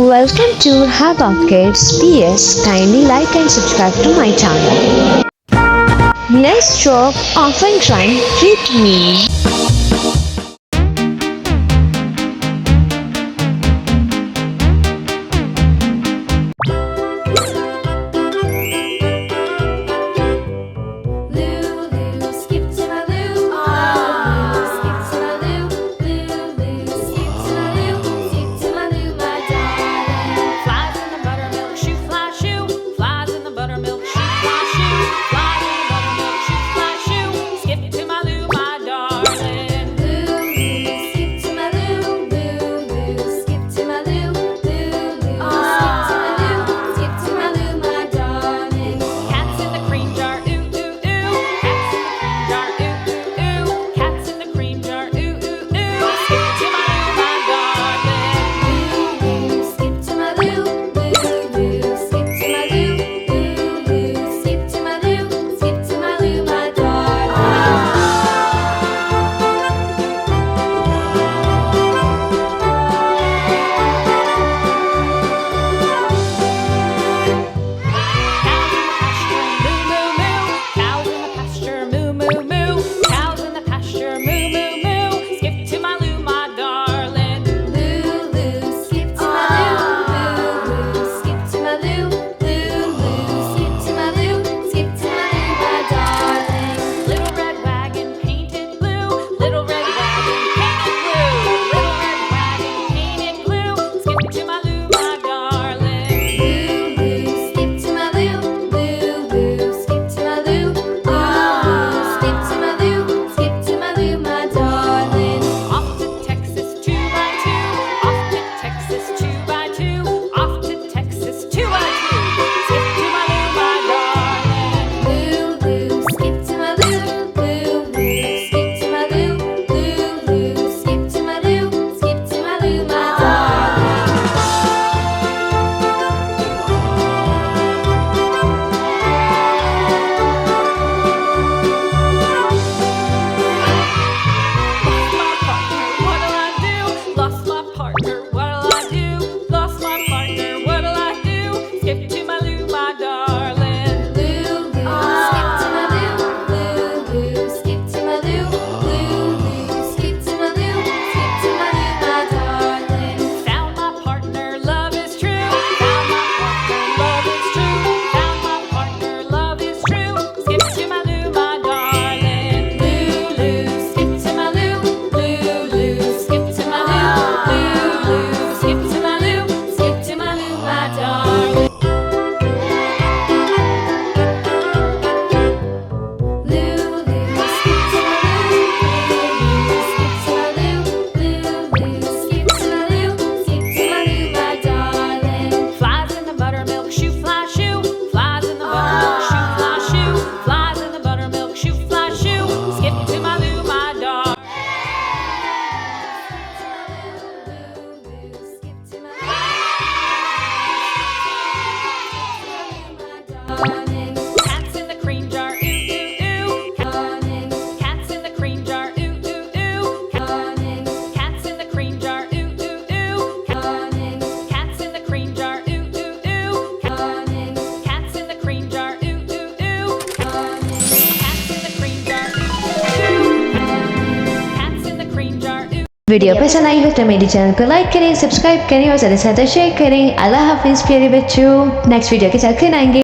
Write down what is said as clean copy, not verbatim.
Welcome to Hub Kids. PS. Kindly like and subscribe to my channel. Let's talk often crime with me. Cats in the cream jar, ooh, ooh, ooh. Cats in the cream jar, ooh, ooh, ooh. Cats in the cream jar, ooh, ooh, ooh. Cats in the cream jar, ooh, ooh, ooh. Cats in the cream jar, ooh, ooh, ooh. Cats in the cream jar, ooh, ooh, ooh. Cats in the cream jar, ooh. Video पसंद आई हो तो मेरे channel को like करें, subscribe करें और ज़्यादा से ज़्यादा शेयर करें। अल्लाह हाफिज़ प्यारे बच्चों। नेक्स्ट वीडियो के साथ फिर आएंगे।